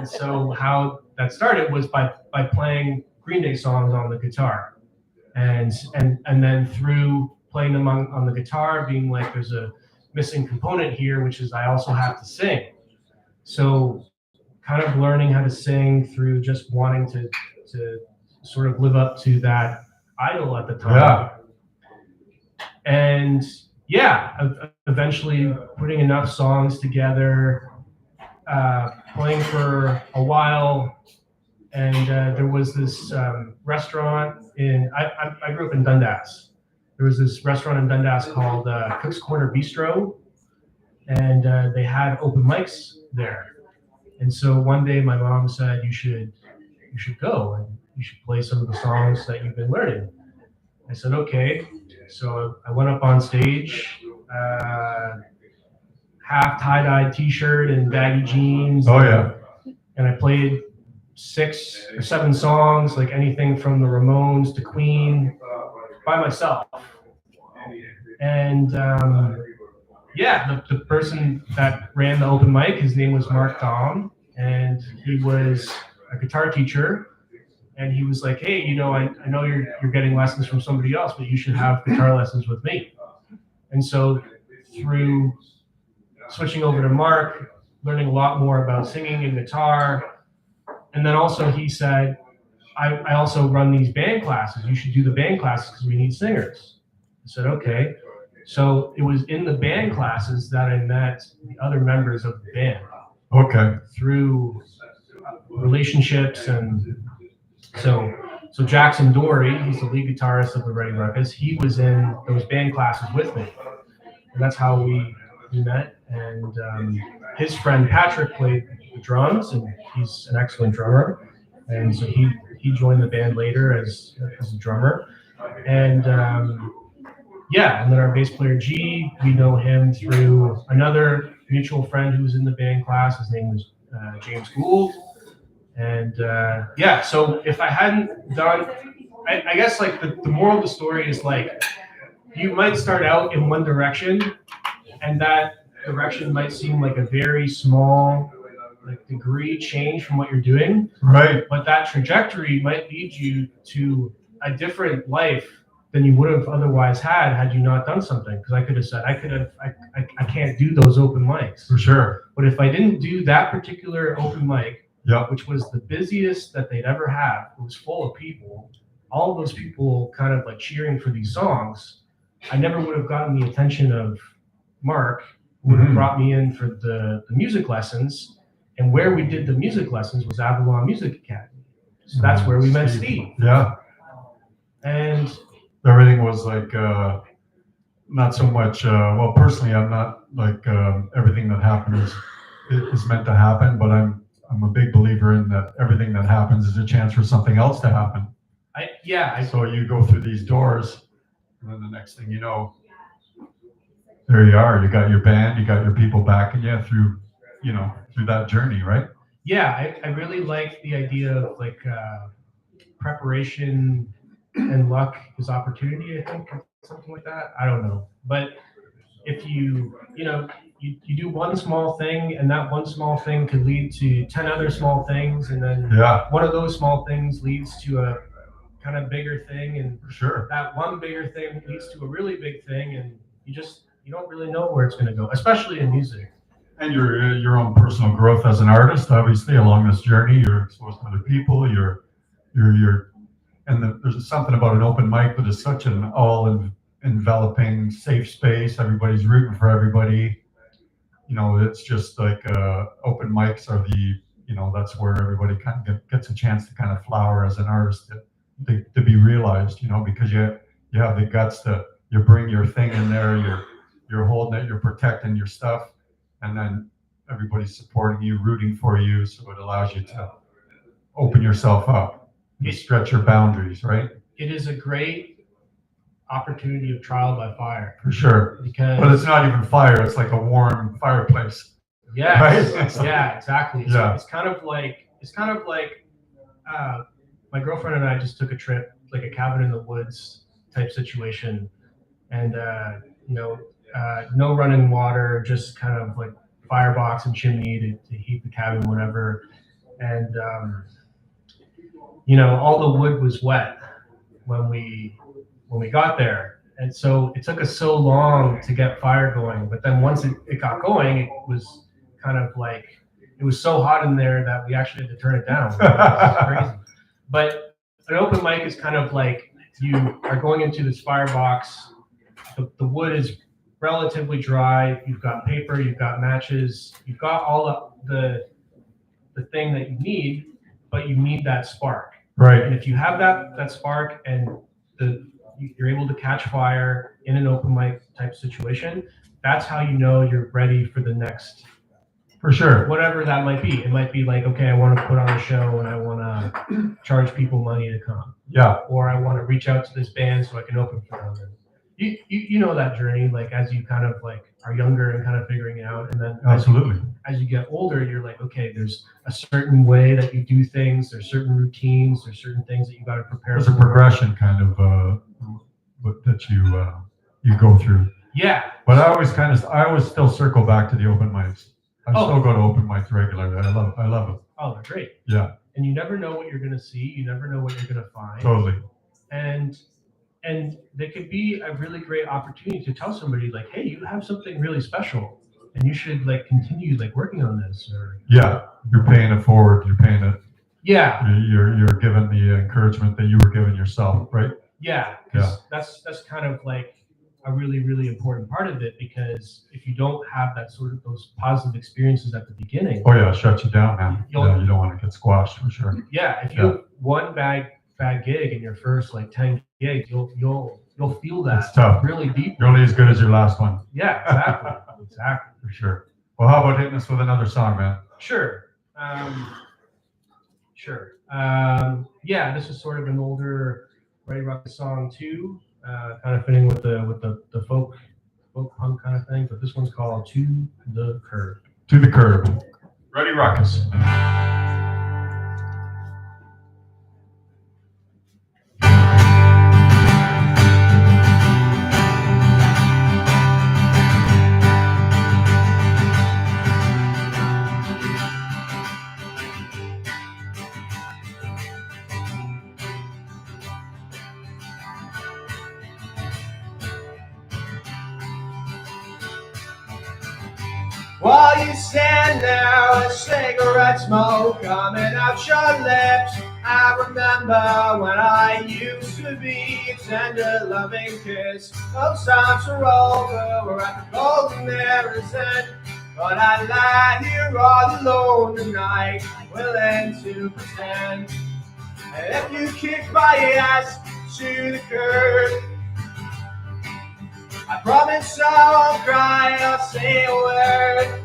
so how that started was by playing Green Day songs on the guitar, and then through playing them on the guitar, being like, there's a missing component here, which is I also have to sing. So kind of learning how to sing through just wanting to sort of live up to that idol at the time. Yeah. And eventually putting enough songs together, playing for a while. And there was this restaurant I grew up in Dundas. There was this restaurant in Dundas called Cook's Corner Bistro, and they had open mics there. And so one day my mom said, you should go and you should play some of the songs that you've been learning. I said, okay. So I went up on stage, half tie-dyed t-shirt and baggy jeans. Oh yeah. And I played 6 or 7 songs, like anything from the Ramones to Queen, by myself. And the person that ran the open mic, his name was Mark Dom, and he was a guitar teacher. And he was like, hey, I know you're getting lessons from somebody else, but you should have guitar lessons with me. And so through switching over to Mark, learning a lot more about singing and guitar. And then also he said, I also run these band classes. You should do the band classes because we need singers. I said, okay. So it was in the band classes that I met the other members of the band. Okay. Through relationships. And so Jackson Dory, he's the lead guitarist of the Ruddy Ruckus. He was in those band classes with me. And that's how we met. And his friend Patrick played the drums, and he's an excellent drummer. And so he joined the band later as a drummer. And and then our bass player G, we know him through another mutual friend who was in the band class. His name was James Gould. And so if I hadn't done, I guess like the moral of the story is like, you might start out in one direction, and that direction might seem like a very small degree change from what you're doing. Right. But that trajectory might lead you to a different life than you would have otherwise had you not done something. Because I could have said, I can't do those open mics. For sure. But if I didn't do that particular open mic, Yep. which was the busiest that they'd ever had, it was full of people, all of those people kind of like cheering for these songs, I never would have gotten the attention of Mark, who would have brought me in for the music lessons. And where we did the music lessons was Avalon Music Academy. So that's where we met Steve. Yeah. And everything was like not so much. Well, personally, I'm not like everything that happens is meant to happen, but I'm a big believer in that everything that happens is a chance for something else to happen. So you go through these doors, and then the next thing you know, there you are. You got your band, you got your people backing you through that journey, right? Yeah, I really like the idea of like preparation and luck is opportunity, I think, or something like that. I don't know. But if you you do one small thing, and that one small thing could lead to 10 other small things, and then Yeah, one of those small things leads to a kind of bigger thing, and for sure. that one bigger thing leads to a really big thing, and you don't really know where it's going to go, especially in music. And your own personal growth as an artist, obviously, along this journey, you're exposed to other people. There's something about an open mic that is such an all-enveloping, safe space. Everybody's rooting for everybody. You know, it's just like open mics are that's where everybody kind of gets a chance to kind of flower as an artist, to be realized. You know, because you have the guts to bring your thing in there. You're holding it. You're protecting your stuff, and then everybody's supporting you, rooting for you. So it allows you to open yourself up. You stretch your boundaries, right? It is a great opportunity of trial by fire. For sure. But it's not even fire. It's like a warm fireplace. Yeah. Right? Yeah, exactly. Yeah. It's kind of like my girlfriend and I just took a trip, like a cabin in the woods type situation, and no running water, just kind of like firebox and chimney to heat the cabin, whatever. And all the wood was wet when we got there, and so it took us so long to get fire going. But then once it got going, it was kind of like it was so hot in there that we actually had to turn it down. It was crazy. But an open mic is kind of like you are going into this firebox. The wood is relatively dry. You've got paper, you've got matches, you've got all the thing that you need, but you need that spark. Right. And if you have that spark and you're able to catch fire in an open mic type situation, that's how you know you're ready for the next. For sure. Whatever that might be. It might be like, okay, I want to put on a show and I want to charge people money to come. Yeah. Or I want to reach out to this band so I can open for them. And you know that journey, like as you kind of like are younger and kind of figuring it out, and then Absolutely. As you get older, you're like, okay, there's a certain way that you do things, there's certain routines, there's certain things that you got to prepare. There's a progression kind of that you go through. Yeah. But I always still circle back to the open mics. I still go to open mics regularly. I love them. Oh, they're great. Yeah. And you never know what you're gonna see. You never know what you're gonna find. Totally. And they could be a really great opportunity to tell somebody like, hey, you have something really special, and you should like continue like working on this. Or yeah, you're paying it forward. You're paying it. Yeah. You're given the encouragement that you were giving yourself, right? Yeah. Yeah. That's kind of like a really, really important part of it, because if you don't have that sort of those positive experiences at the beginning, oh yeah, it shuts you down, man. You don't want to get squashed for sure. Yeah, if you have one bad gig in your first like 10 gigs, you'll feel that. It's tough. Really deep. You're only as good as your last one. Yeah, exactly. Exactly. For sure. Well, how about hitting us with another song, man? Sure. Yeah, this is sort of an older Ruddy Ruckus song too. Kind of fitting with the folk punk kind of thing, but this one's called To the Curb. To the Curb. Ruddy Ruckus. While you stand there with cigarette smoke coming out your lips, I remember when I used to be a tender, loving kiss. Those times are over, we're at the golden mirror's end, but I lie here all alone tonight, willing to pretend. And if you kick my ass to the curb, I promise I won't cry or say a word.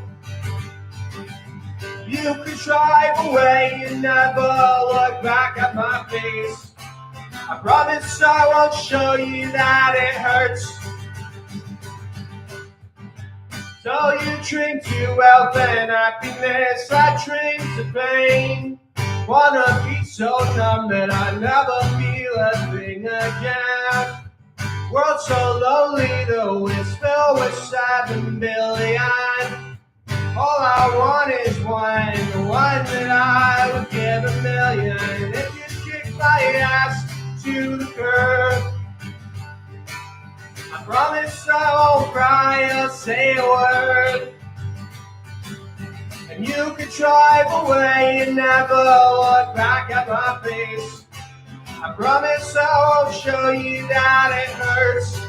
You could drive away and never look back at my face. I promise I won't show you that it hurts. So you drink to wealth and happiness, I drink to pain. Wanna be so numb that I never feel a thing again. World so lonely though it's filled with 7 billion All I want is one, the one that I would give a million if you kick my ass to the curb. I promise I won't cry or say a word. And you could drive away and never look back at my face. I promise I won't show you that it hurts.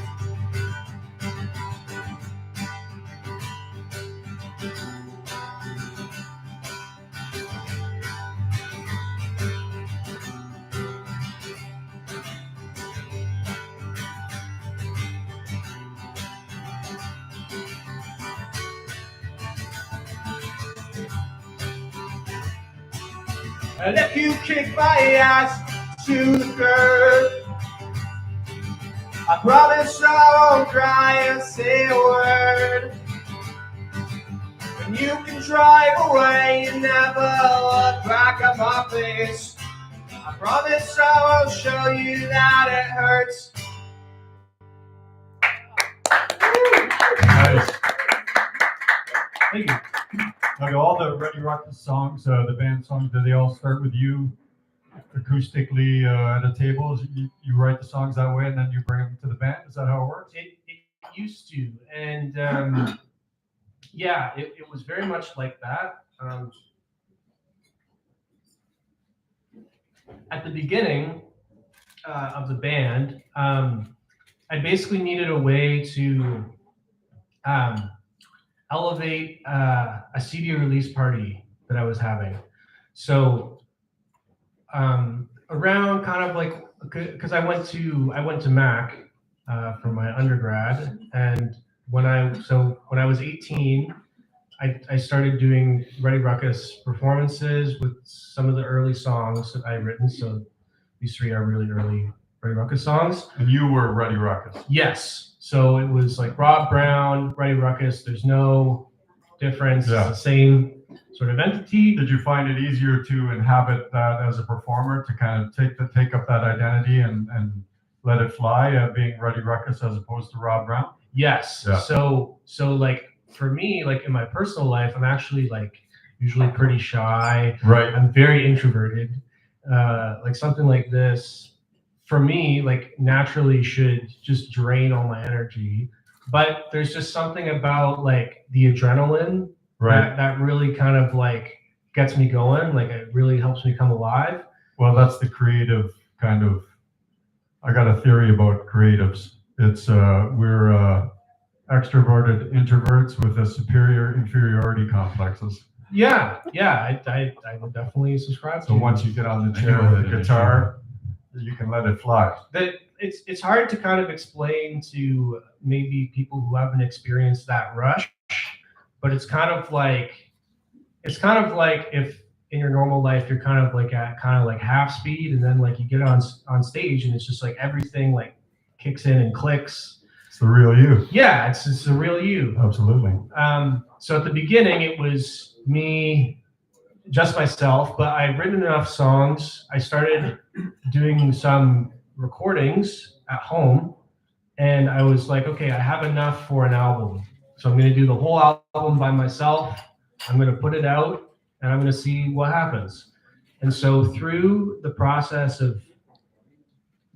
And if you kick my ass to the curb, I promise I won't cry and say a word. And you can drive away and never look back at my face. I promise I won't show you that it hurts. Nice. Thank you. Okay, all the Ruddy Ruckus songs, the band songs, do they all start with you acoustically at a table? You write the songs that way and then you bring them to the band? Is that how it works? It used to, and yeah, it was very much like that. At the beginning of the band, I basically needed a way to elevate a CD release party that I was having. So around kind of like, because I went to Mac for my undergrad, and when I was 18, I started doing Ruddy Ruckus performances with some of the early songs that I had written. So these three are really early Ruddy Ruckus songs. And you were Ruddy Ruckus. Yes. So it was like Rob Brown, Ruddy Ruckus. There's no difference. Yeah. It's the same sort of entity. Did you find it easier to inhabit that as a performer, to kind of take up that identity and let it fly, being Ruddy Ruckus as opposed to Rob Brown? Yes. Yeah. So like for me, like in my personal life, I'm actually like usually pretty shy. Right. I'm very introverted. Like something like this, for me, like naturally should just drain all my energy. But there's just something about like the adrenaline that really kind of like gets me going. Like it really helps me come alive. Well, that's the creative kind of, I got a theory about creatives. It's we're extroverted introverts with a superior inferiority complexes. Yeah, I would definitely subscribe to So once you get on the chair with the guitar, you can let it fly. that. It's hard to kind of explain to maybe people who haven't experienced that rush, but it's kind of like if in your normal life you're kind of like at kind of like half speed, and then like you get on stage and it's just like everything like kicks in and clicks. It's the real you. Yeah, it's the real you. Absolutely. So at the beginning it was me, just myself, but I'd written enough songs. I started doing some recordings at home, and I was like, okay, I have enough for an album. So I'm going to do the whole album by myself. I'm going to put it out, and I'm going to see what happens. And so through the process of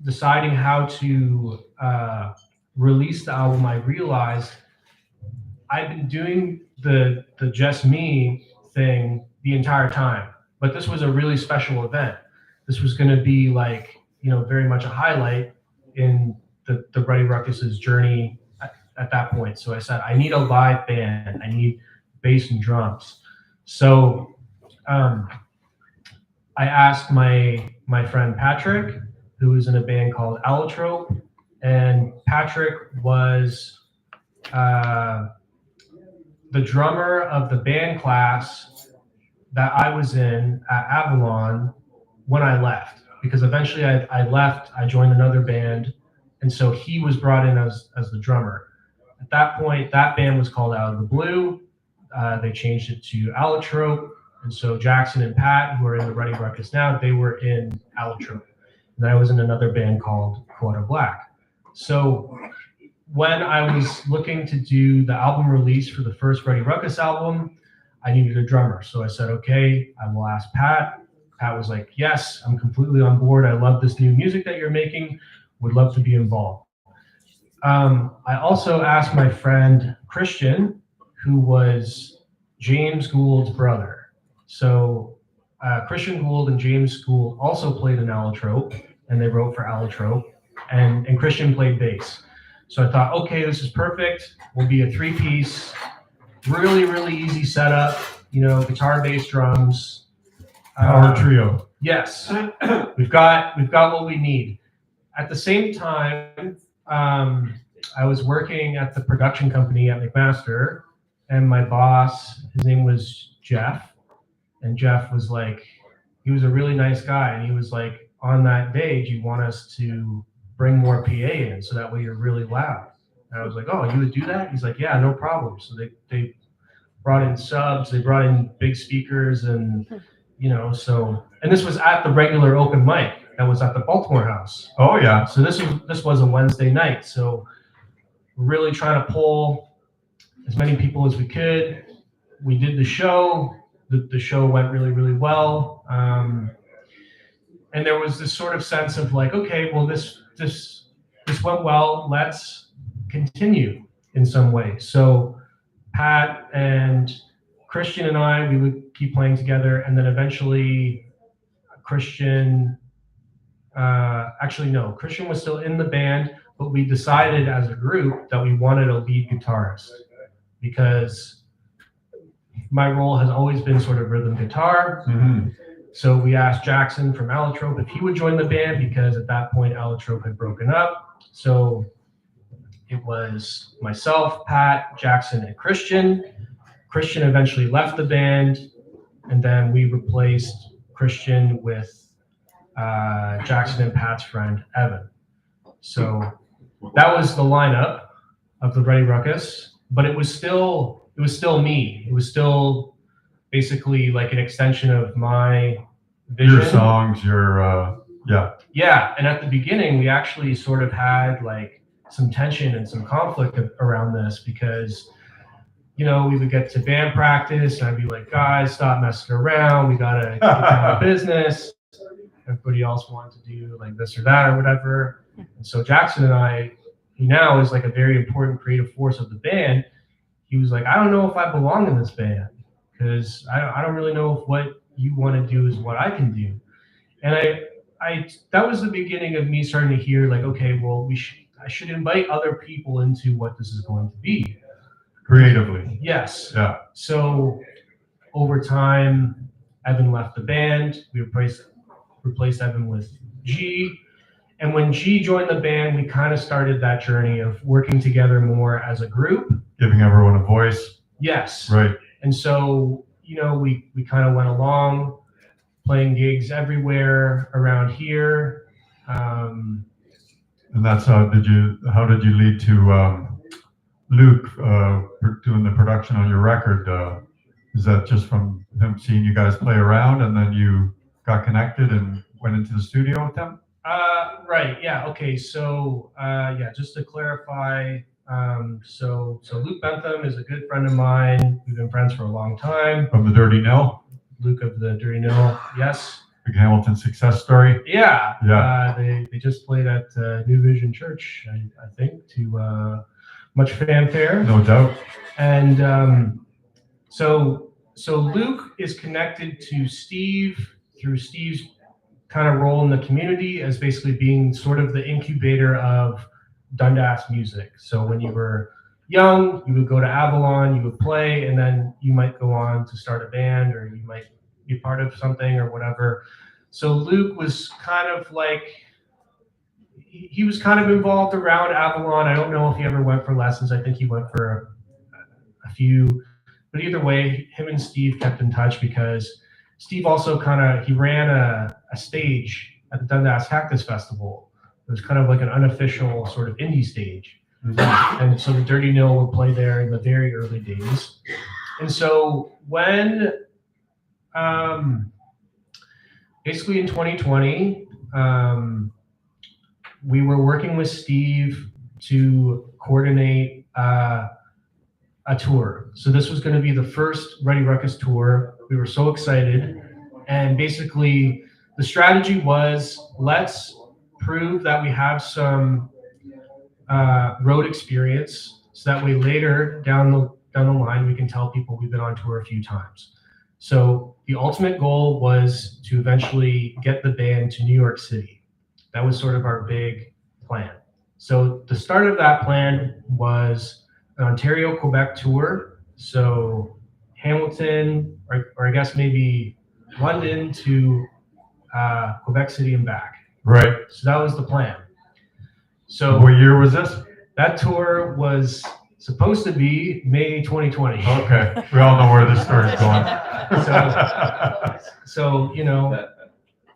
deciding how to release the album, I realized I've been doing the just me thing the entire time, but this was a really special event. This was going to be like, very much a highlight in the Ruddy Ruckus's journey at that point. So I said, I need a live band. I need bass and drums. So I asked my friend Patrick, who was in a band called Allotrope, and Patrick was the drummer of the band class that I was in at Avalon when I left. Because eventually I left, I joined another band, and so he was brought in as the drummer. At that point, that band was called Out of the Blue. They changed it to Allotrope, and so Jackson and Pat, who are in the Ruddy Ruckus now, they were in Allotrope. And I was in another band called Quarter Black. So when I was looking to do the album release for the first Ruddy Ruckus album, I needed a drummer. So I said, okay, I will ask Pat. Pat was like, yes, I'm completely on board. I love this new music that you're making. Would love to be involved. I also asked my friend Christian, who was James Gould's brother. So Christian Gould and James Gould also played an allotrope, and they wrote for allotrope, and Christian played bass. So I thought, okay, this is perfect. We'll be a three-piece, really, really easy setup. You know, guitar, bass, drums. Power trio. Yes, we've got what we need. At the same time, I was working at the production company at McMaster, and my boss, his name was Jeff, and Jeff was like, he was a really nice guy, and he was like, on that day, do you want us to bring more PA in so that way you're really loud? And I was like, oh, you would do that? He's like, yeah, no problem. So they brought in subs, they brought in big speakers, and you know, so, and this was at the regular open mic that was at the Baltimore House. Oh yeah. So this was a Wednesday night. So we're really trying to pull as many people as we could. We did the show. The show went really, really well. And there was this sort of sense of like, okay, well, this went well. Let's continue in some way. So Pat and Christian and I, we would keep playing together, and then eventually Christian, actually no, Christian was still in the band, but we decided as a group that we wanted a lead guitarist because my role has always been sort of rhythm guitar. Mm-hmm. So we asked Jackson from Allotrope if he would join the band because at that point Allotrope had broken up. So it was myself, Pat, Jackson, and Christian. Christian eventually left the band, and then we replaced Christian with Jackson and Pat's friend, Evan. So that was the lineup of the Ruddy Ruckus, but it was still me. It was still basically like an extension of my vision. Your songs, your Yeah, and at the beginning, we actually sort of had like some tension and some conflict around this because, you know, we would get to band practice and I'd be like, guys, stop messing around. We got to get down to business. Everybody else wanted to do like this or that or whatever. And so Jackson and I, he now is like a very important creative force of the band. He was like, I don't know if I belong in this band because I don't really know if what you want to do is what I can do. And I that was the beginning of me starting to hear like, okay, well, I should invite other people into what this is going to be. creatively. Yes. Yeah. So over time, Evan left the band. We replaced Evan with G. And when G joined the band, we kind of started that journey of working together more as a group. Giving everyone a voice. Yes. Right. And so, you know, we kind of went along, playing gigs everywhere around here. And that's how did you lead to Luke doing the production on your record? Is that just from him seeing you guys play around and then you got connected and went into the studio with them? Right. Yeah. Okay. So, just to clarify, so Luke Bentham is a good friend of mine. We've been friends for a long time. From the Dirty Nil? Luke of the Dirty Nil. Yes. Big Hamilton success story. Yeah. Yeah. They just played at New Vision Church, I think, to much fanfare. No doubt. And so Luke is connected to Steve through Steve's kind of role in the community as basically being sort of the incubator of Dundas music. So when you were young, you would go to Avalon, you would play, and then you might go on to start a band or you might be part of something or whatever. So Luke was kind of like, he was kind of involved around Avalon. I don't know if he ever went for lessons. I think he went for a few, but either way, him and Steve kept in touch because Steve also he ran a stage at the Dundas Cactus Festival. It was kind of like an unofficial sort of indie stage. Mm-hmm. And so the Dirty Nil would play there in the very early days. And so when, basically in 2020, we were working with Steve to coordinate a tour. So this was going to be the first Ruddy Ruckus tour. We were so excited. And basically, the strategy was, let's prove that we have some road experience, so that way later down the line we can tell people we've been on tour a few times. So the ultimate goal was to eventually get the band to New York City. That was sort of our big plan. So the start of that plan was an Ontario-Quebec tour. So Hamilton, or I guess maybe London to Quebec City and back. Right. So that was the plan. So What year was this? that tour was supposed to be May 2020. Okay. We all know where this story's going. So you know,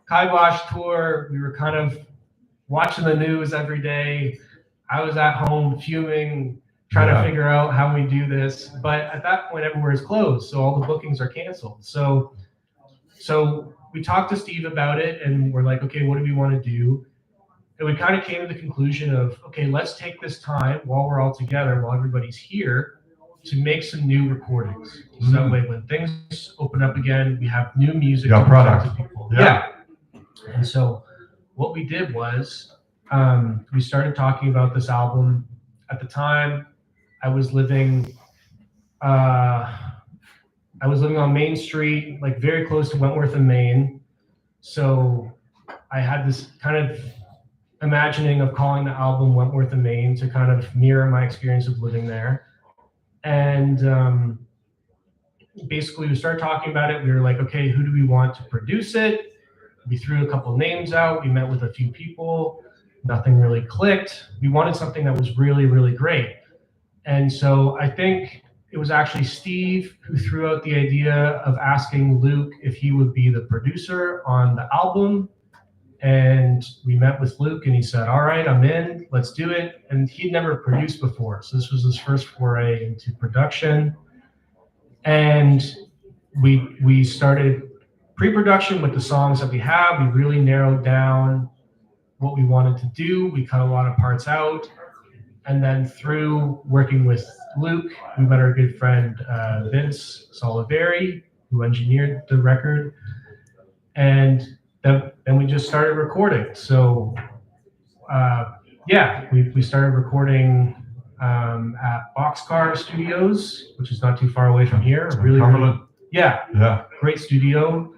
Kibosh tour, we were kind of watching the news every day. I was at home fuming, trying to figure out how we do this. But at that point, everywhere is closed, so all the bookings are canceled. So we talked to Steve about it, and we're like, okay, what do we want to do? And we kind of came to the conclusion of, okay, let's take this time while we're all together, while everybody's here, to make some new recordings. So that way, when things open up again, we have new music to present to people. Yeah. And so what we did was, we started talking about this album. At the time, I was living on Main Street, like very close to Wentworth and Maine. So I had this kind of imagining of calling the album Wentworth and Maine to kind of mirror my experience of living there. And basically we started talking about it. We were like, okay, who do we want to produce it? We threw a couple names out. We met with a few people. Nothing really clicked. We wanted something that was really, really great. And so I think it was actually Steve who threw out the idea of asking Luke if he would be the producer on the album. And we met with Luke and he said, all right, I'm in, let's do it. And he'd never produced before. So this was his first foray into production. And we started pre-production with the songs that we have. We really narrowed down what we wanted to do. We cut a lot of parts out. And then through working with Luke, we met our good friend Vince Soliveri, who engineered the record. And then we just started recording. So we started recording at Boxcar Studios, which is not too far away from here. Cumberland. Yeah. Great studio.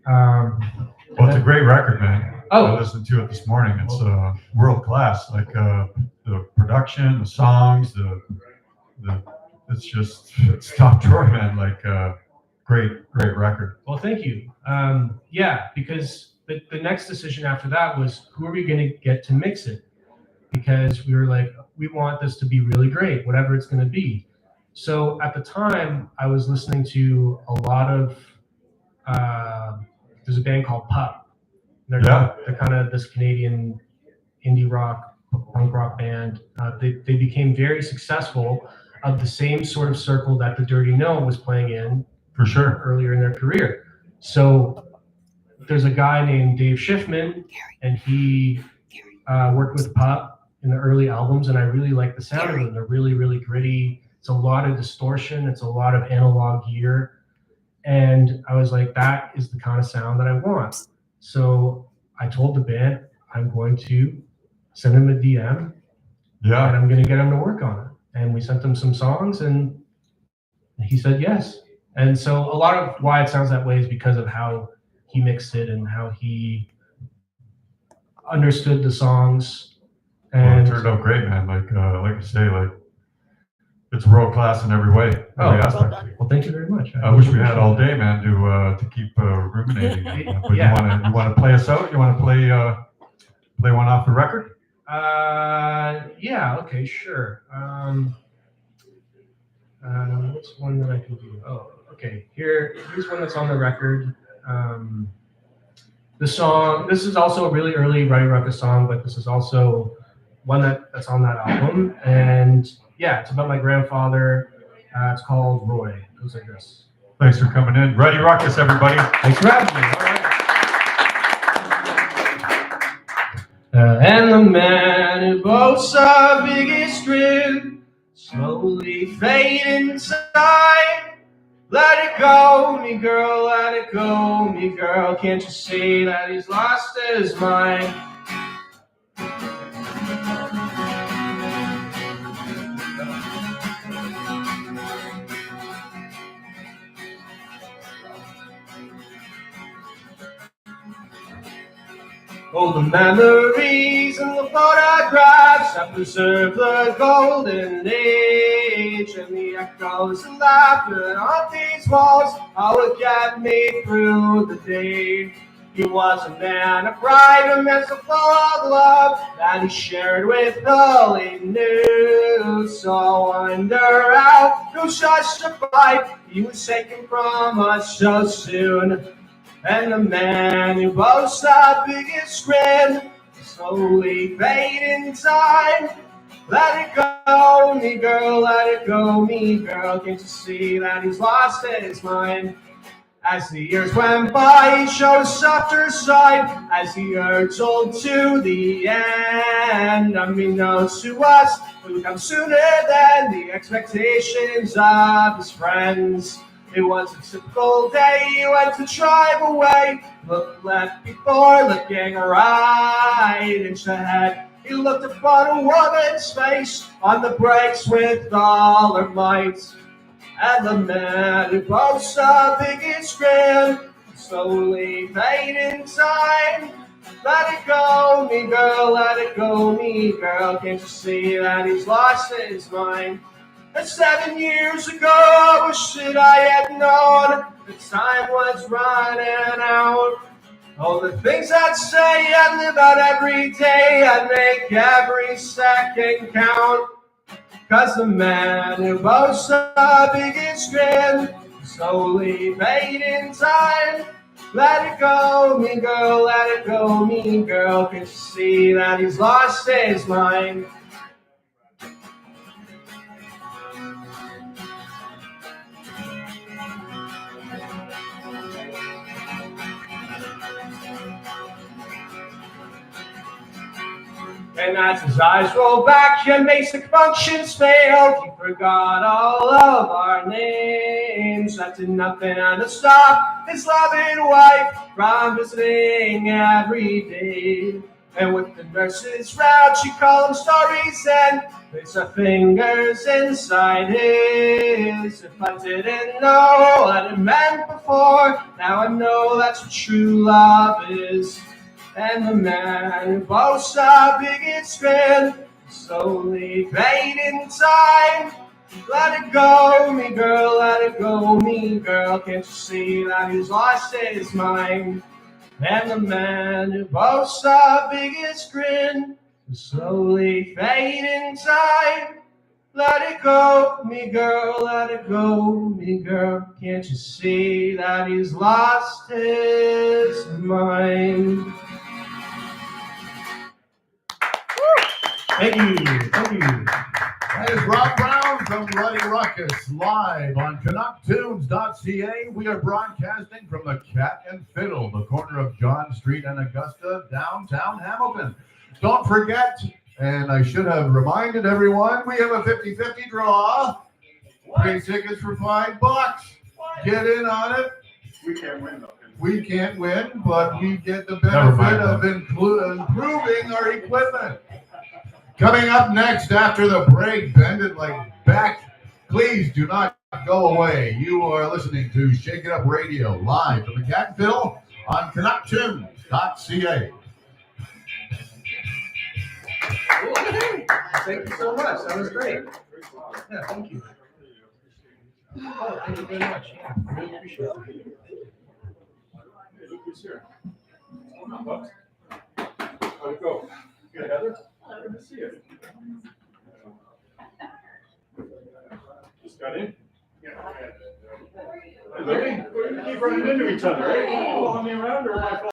Well, it's a great record, man. Oh. I listened to it this morning. It's world class. Like the production, the songs, it's top drawer, man. Like great record. Well, thank you. Because the next decision after that was, who are we going to get to mix it? Because we were like, we want this to be really great, whatever it's going to be. So at the time, I was listening to a lot of, there's a band called Pup. They're kind of this Canadian indie rock, punk rock band. They became very successful, of the same sort of circle that the Dirty Gnome was playing in, for sure, earlier in their career. So there's a guy named Dave Schiffman, and he worked with Pup in the early albums, and I really like the sound of them. They're really, really gritty. It's a lot of distortion. It's a lot of analog gear. And I was like, that is the kind of sound that I want. So I told the band, I'm going to send him a DM, and I'm going to get him to work on it. And we sent him some songs, and he said yes. And so a lot of why it sounds that way is because of how he mixed it and how he understood the songs. And it turned out great, man. Like you say, like it's world class in every way. Every aspect. Well, thank you very much. I wish we had all day, man, to keep ruminating. But you want to play us out? You want to play one off the record? Okay, sure. What's one that I can do? Oh, okay. Here's one that's on the record. The song, this is also a really early Ruddy Ruckus song, but this is also one that's on that album. And it's about my grandfather. It's called Roy. It goes like this. Thanks for coming in. Ruddy Ruckus, everybody. Thanks for having me. All right. And the man who boasts our biggest strip slowly fade inside. Let it go, me girl, let it go, me girl. Can't you see that he's lost his mind? Oh, the memories and the photographs have preserved the golden age, and the echoes of laughter on these walls will get me through the day. He was a man of pride, a man so full of love that he shared with all he knew. So I wonder how who justified he was taken from us so soon. And the man who boasts the biggest grin slowly fade in time. Let it go, me girl, let it go, me girl. Can't you see that he's lost his mind? As the years went by, he showed a softer side as he hurtled to the end. Unbeknownst to us, it would come sooner than the expectations of his friends. It was a typical day, he went to drive away. Looked left before looking right into ahead. He looked upon a woman's face on the brakes with all her might. And the man who boasts the biggest grin slowly fade in time. Let it go, me girl, let it go, me girl. Can't you see that he's lost his mind? And 7 years ago, I wish that I had known the time was running out. Oh, the things I'd say, I'd live out every day, I'd make every second count. 'Cause the man who boasts the biggest grin slowly fade in time. Let it go, me girl, let it go, me girl. Can't you see that he's lost his mind? And as his eyes rolled back and basic functions failed, he forgot all of our names. That did nothing to stop his loving wife from visiting every day. And with the nurses round, she called him stories and placed her fingers inside his. If I didn't know what it meant before, now I know that's what true love is. And the man who boasts the biggest grin slowly fade in time. Let it go, me girl, let it go, me girl. Can't you see that he's lost his mind? And the man who boasts the biggest grin slowly fade in time. Let it go, me girl, let it go, me girl. Can't you see that he's lost his mind? Thank you, thank you. That is Rob Brown from Ruddy Ruckus, live on CanuckTunes.ca. We are broadcasting from the Cat and Fiddle, the corner of John Street and Augusta, downtown Hamilton. Don't forget, and I should have reminded everyone, we have a 50-50 draw. 3 tickets for $5. Get in on it. We can't win, though. We can't win, but we get the benefit of improving our equipment. Coming up next after the break, Bend It Like Beck. Please do not go away. You are listening to Shake It Up Radio, live from the Cat and Fiddle on CanuckTunes.ca. Thank you so much. That was great. Yeah, thank you. Oh, thank you very much. Yeah, really appreciate it. Who's here? Hold on, Bucks. How'd it go? Good, Heather? Good to see you. Just got in? Yeah. Hey, Lily, we keep running into each other, right? You following me around or am I following